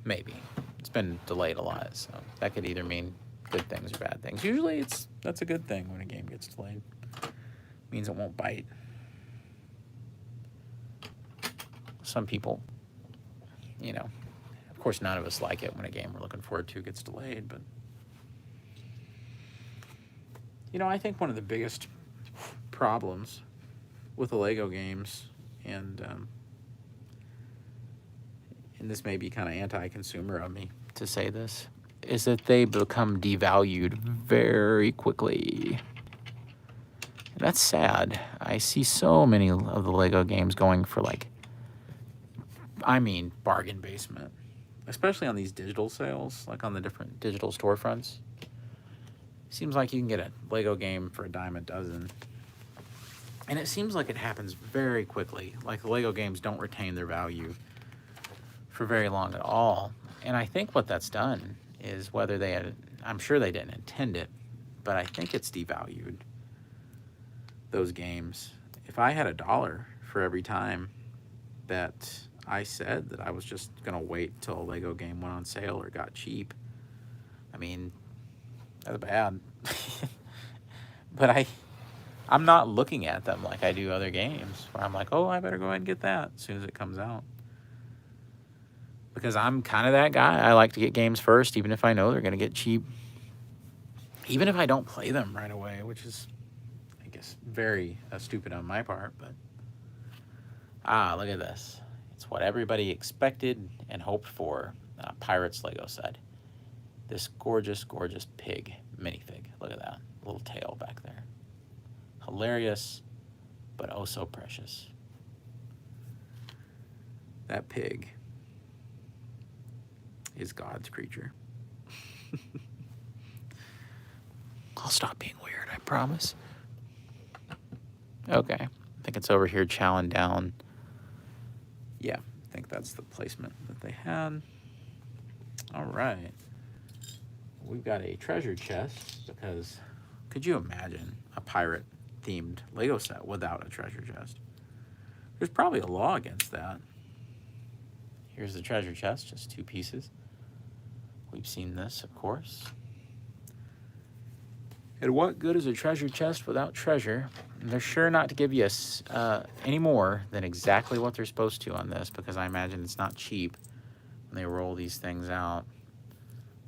Maybe. It's been delayed a lot, so that could either mean good things or bad things. Usually that's a good thing when a game gets delayed. It means it won't bite. Some people, you know, of course none of us like it when a game we're looking forward to gets delayed, but you know, I think one of the biggest problems with the Lego games, and this may be kind of anti-consumer of me to say this, is that they become devalued very quickly. And that's sad. I see so many of the Lego games going for like, I mean, bargain basement, especially on these digital sales, like on the different digital storefronts. Seems like you can get a Lego game for a dime a dozen. And it seems like it happens very quickly. Like the Lego games don't retain their value for very long at all. And I think what that's done is, whether they had, I'm sure they didn't intend it, but I think it's devalued those games. if I had $1 for every time that I said that I was just going to wait till a Lego game went on sale or got cheap, I mean, that's bad. But I'm not looking at them like I do other games where I'm like, oh, I better go ahead and get that as soon as it comes out. Because I'm kind of that guy. I like to get games first, even if I know they're going to get cheap. Even if I don't play them right away, which is, I guess, very stupid on my part. But, look at this. It's what everybody expected and hoped for. Pirates Lego set. This gorgeous, gorgeous pig minifig. Look at that little tail back there. Hilarious, but oh so precious. That pig is God's creature. I'll stop being weird, I promise. Okay, I think it's over here chowing down. Yeah, I think that's the placement that they had. All right. We've got a treasure chest because could you imagine a pirate-themed Lego set without a treasure chest? There's probably a law against that. Here's the treasure chest, just 2 pieces. We've seen this, of course. And what good is a treasure chest without treasure? And they're sure not to give you any more than exactly what they're supposed to on this, because I imagine it's not cheap when they roll these things out.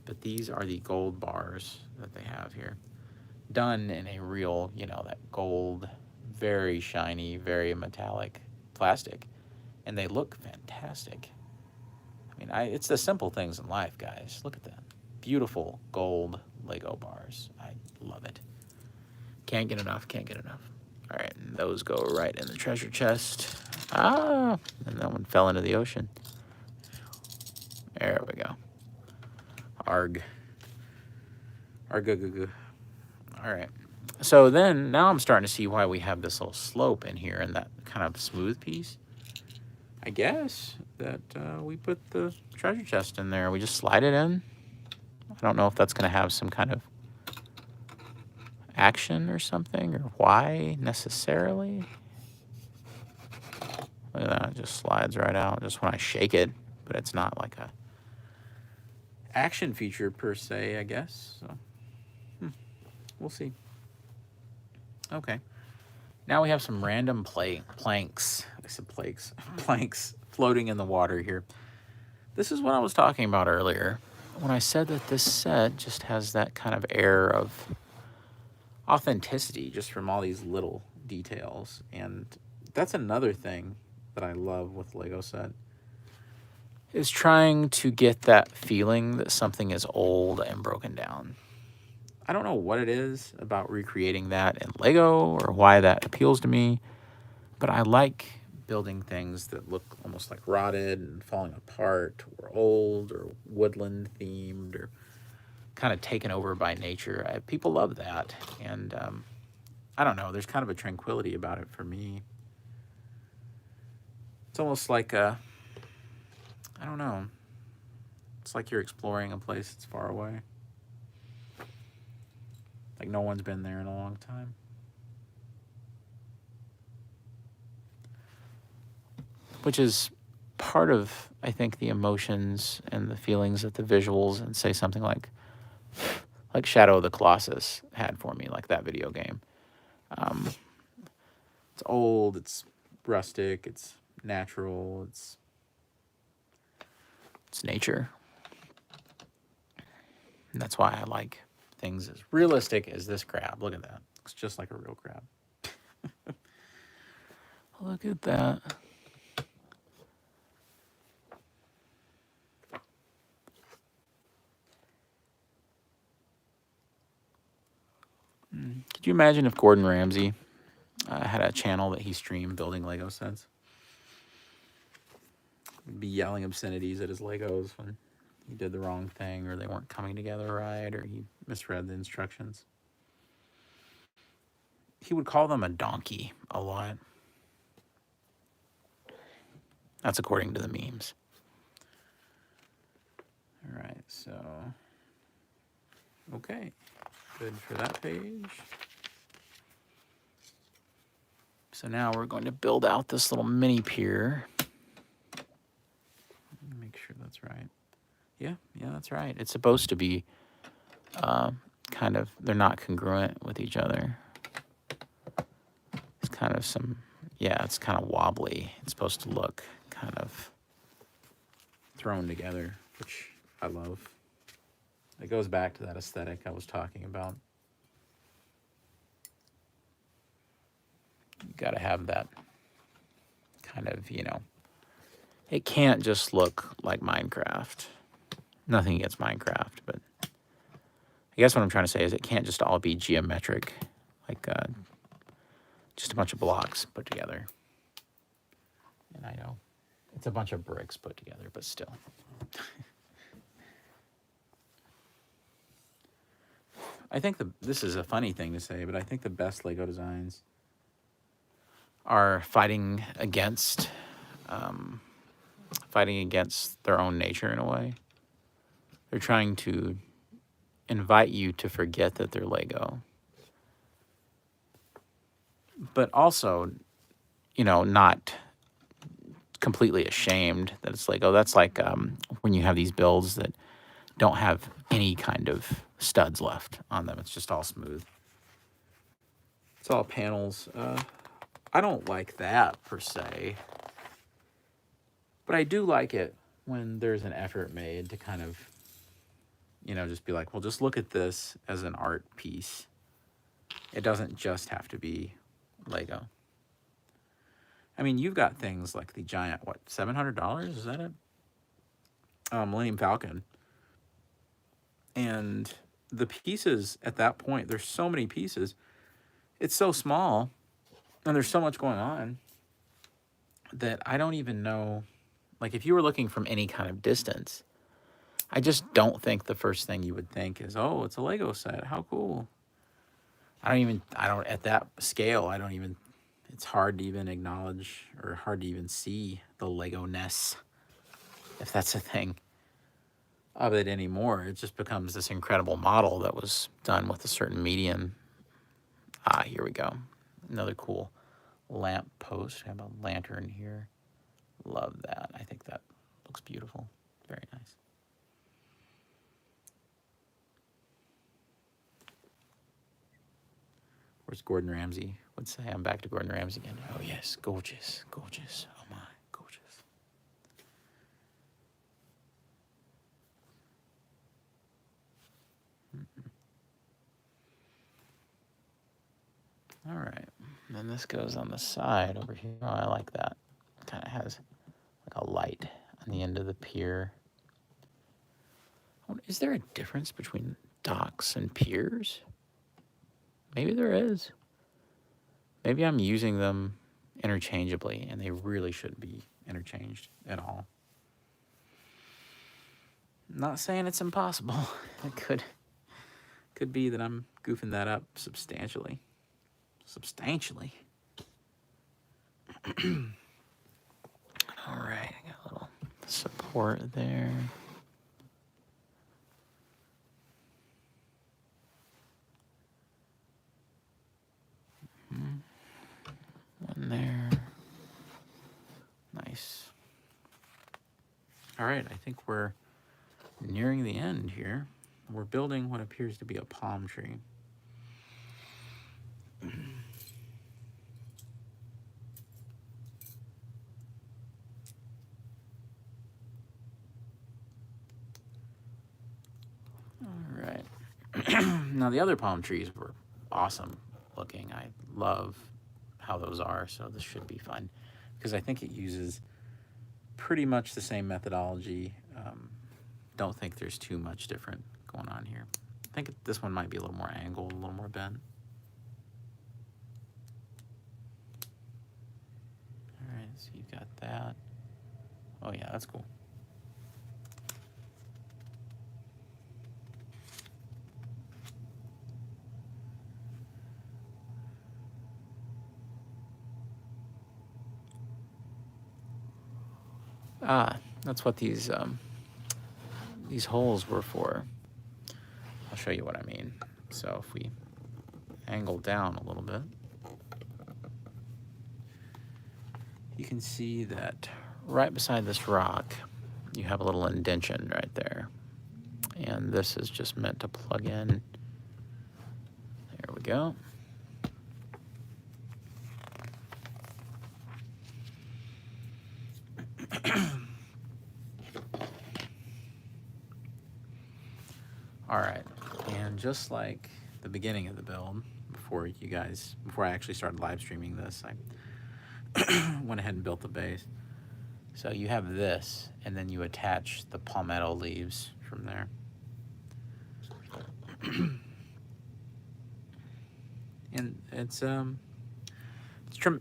But these are the gold bars that they have here. Done in a real, that gold, very shiny, very metallic plastic. And they look fantastic. I mean, it's the simple things in life, guys. Look at that. Beautiful gold Lego bars. I love it. Can't get enough, can't get enough. All right, and those go right in the treasure chest. And that one fell into the ocean. There we go. Arg. Arg. All right. So then, now I'm starting to see why we have this little slope in here and that kind of smooth piece. I guess that we put the treasure chest in there. We just slide it in. I don't know if that's going to have some kind of action or something, or why necessarily. Look at that, it just slides right out just when I shake it, but it's not like a action feature per se, I guess. So we'll see. Okay. Now we have some random planks. I said planks. Planks floating in the water here. This is what I was talking about earlier when I said that this set just has that kind of air of authenticity just from all these little details. And that's another thing that I love with Lego set, is trying to get that feeling that something is old and broken down. I don't know what it is about recreating that in Lego or why that appeals to me, but I like building things that look almost like rotted and falling apart or old or woodland themed or kind of taken over by nature. People love that. And I don't know, there's kind of a tranquility about it for me. It's almost like I don't know. It's like you're exploring a place that's far away. Like no one's been there in a long time. Which is part of, I think, the emotions and the feelings that the visuals and say something like Shadow of the Colossus had for me, like that video game. It's old, it's rustic, it's natural, it's nature. And that's why I like things as realistic as this crab. Look at that. Looks just like a real crab. Look at that. Could you imagine if Gordon Ramsay had a channel that he streamed building Lego sets? He'd be yelling obscenities at his Legos when he did the wrong thing or they weren't coming together right or he misread the instructions. He would call them a donkey a lot. That's according to the memes. All right, so, okay, good for that page. So now we're going to build out this little mini pier. Make sure that's right. Yeah, that's right. It's supposed to be kind of, they're not congruent with each other. It's kind of it's kind of wobbly. It's supposed to look kind of thrown together, which I love. It goes back to that aesthetic I was talking about. You got to have that kind of, it can't just look like Minecraft. Nothing against Minecraft, but I guess what I'm trying to say is it can't just all be geometric, like just a bunch of blocks put together. And I know it's a bunch of bricks put together, but still. I think this is a funny thing to say, but I think the best Lego designs are fighting against their own nature in a way. They're trying to invite you to forget that they're Lego, but also, not completely ashamed that it's Lego. That's like when you have these builds that don't have any kind of studs left on them. It's just all smooth. It's all panels. I don't like that per se, but I do like it when there's an effort made to kind of, just be like, well, just look at this as an art piece. It doesn't just have to be Lego. I mean, you've got things like the giant, $700? Is that it? Millennium Falcon. And the pieces at that point, there's so many pieces. It's so small, and there's so much going on that I don't even know. Like, if you were looking from any kind of distance, I just don't think the first thing you would think is, oh, it's a Lego set. How cool. At that scale, it's hard to even acknowledge or hard to even see the Lego-ness, if that's a thing, of it anymore. It just becomes this incredible model that was done with a certain medium. Here we go. Another cool lamp post. I have a lantern here. Love that. I think that looks beautiful. Very nice. Where's Gordon Ramsay would say? I'm back to Gordon Ramsay again. Oh, yes. Gorgeous. Gorgeous. Oh, my. Gorgeous. All right. And then this goes on the side over here. Oh, I like that. It kind of has like a light on the end of the pier. Is there a difference between docks and piers? Maybe there is. Maybe I'm using them interchangeably, and they really shouldn't be interchanged at all. I'm not saying it's impossible. It could be that I'm goofing that up substantially. Substantially. All right, I got a little support there. One there. Nice. All right, I think we're nearing the end here. We're building what appears to be a palm tree. All right. Now, the other palm trees were awesome looking. I love how those are, so this should be fun because I think it uses pretty much the same methodology. Don't think there's too much different going on here. I think this one might be a little more angled, a little more bent. All right, so you've got that. Oh yeah, that's cool. That's what these holes were for. I'll show you what I mean. So if we angle down a little bit, you can see that right beside this rock, you have a little indention right there. And this is just meant to plug in. There we go. All right, and just like the beginning of the build, before I actually started live streaming this, I went ahead and built the base. So you have this, and then you attach the palmetto leaves from there. And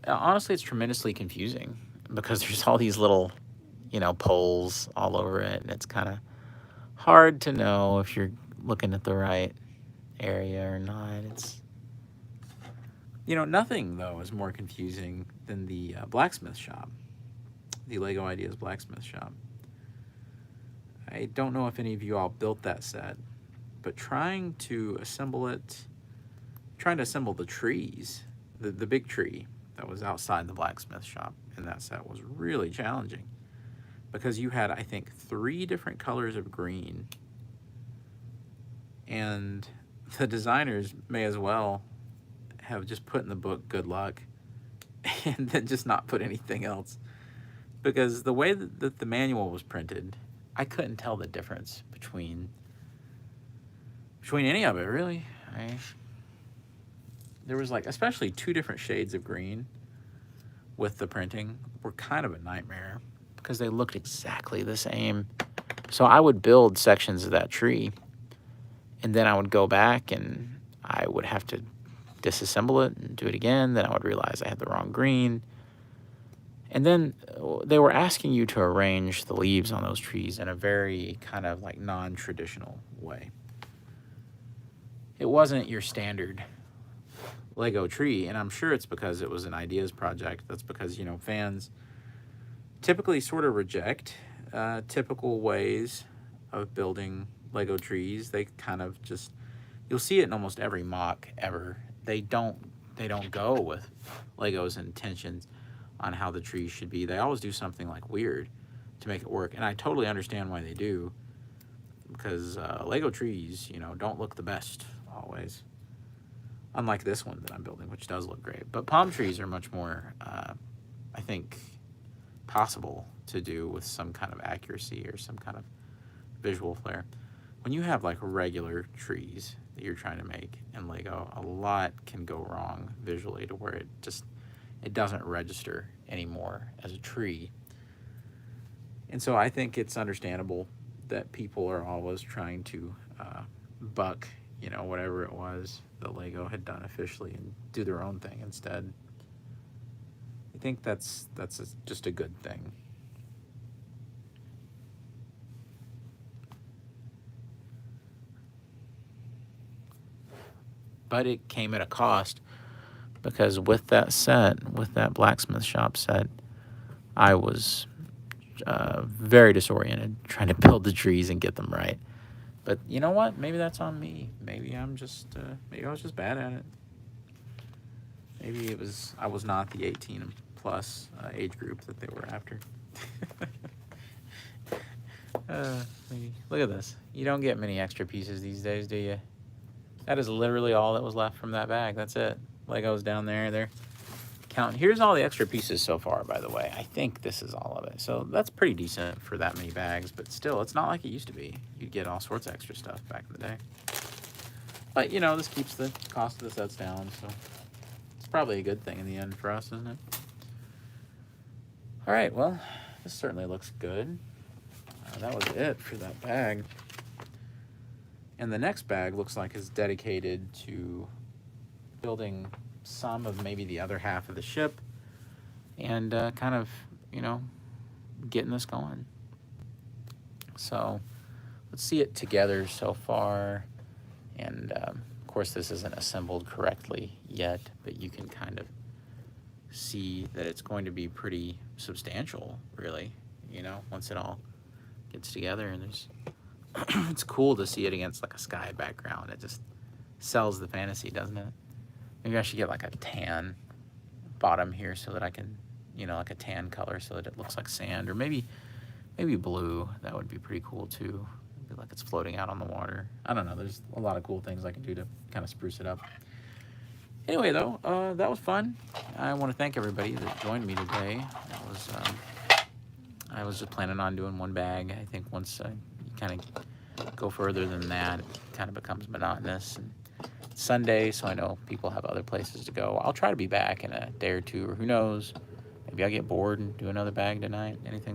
honestly, it's tremendously confusing because there's all these little, poles all over it, and it's kind of hard to know if you're looking at the right area or not. It's, nothing though is more confusing than the Blacksmith Shop, the Lego Ideas Blacksmith Shop. I don't know if any of you all built that set, but trying to assemble the trees, the big tree that was outside the Blacksmith Shop in that set was really challenging because you had, I think, 3 different colors of green, and the designers may as well have just put in the book good luck and then just not put anything else, because the way that the manual was printed, I couldn't tell the difference between any of it, really. There was especially 2 different shades of green with the printing were kind of a nightmare because they looked exactly the same. So I would build sections of that tree, and then I would go back and I would have to disassemble it and do it again. Then I would realize I had the wrong green. And then they were asking you to arrange the leaves on those trees in a very kind of non-traditional way. It wasn't your standard Lego tree, and I'm sure it's because it was an ideas project. That's because, fans typically sort of reject typical ways of building Lego trees. They kind of just, you'll see it in almost every mock ever. They don't go with Lego's intentions on how the trees should be. They always do something weird to make it work, and I totally understand why they do, because Lego trees, don't look the best always. Unlike this one that I'm building, which does look great. But palm trees are much more, I think, possible to do with some kind of accuracy or some kind of visual flair. When you have regular trees that you're trying to make in Lego, a lot can go wrong visually to where it doesn't register anymore as a tree. And so I think it's understandable that people are always trying to buck, whatever it was that Lego had done officially and do their own thing instead. I think that's just a good thing. But it came at a cost, because with that Blacksmith Shop set, I was very disoriented trying to build the trees and get them right. But you know what? Maybe that's on me. Maybe I was just bad at it. Maybe I was not the 18 plus age group that they were after. Maybe. Look at this. You don't get many extra pieces these days, do you? That is literally all that was left from that bag. That's it. Lego's down there. They're counting. Here's all the extra pieces so far, by the way. I think this is all of it. So that's pretty decent for that many bags, but still, it's not like it used to be. You'd get all sorts of extra stuff back in the day. But, this keeps the cost of the sets down, so it's probably a good thing in the end for us, isn't it? All right, well, this certainly looks good. That was it for that bag. And the next bag looks like it's dedicated to building some of maybe the other half of the ship and kind of, getting this going. So let's see it together so far. And of course, this isn't assembled correctly yet, but you can kind of see that it's going to be pretty substantial, really, once it all gets together. And it's cool to see it against a sky background. It just sells the fantasy, doesn't it? Maybe I should get a tan bottom here so that I can you know, like a tan color so that it looks like sand, or maybe blue. That would be pretty cool too. Be like it's floating out on the water. I don't know. There's a lot of cool things I can do to kind of spruce it up. Anyway, though, that was fun. I want to thank everybody that joined me today. That was, I was just planning on doing one bag. I think once you kind of go further than that, it kind of becomes monotonous. And it's Sunday, so I know people have other places to go. I'll try to be back in a day or two, or who knows. Maybe I'll get bored and do another bag tonight. Anything's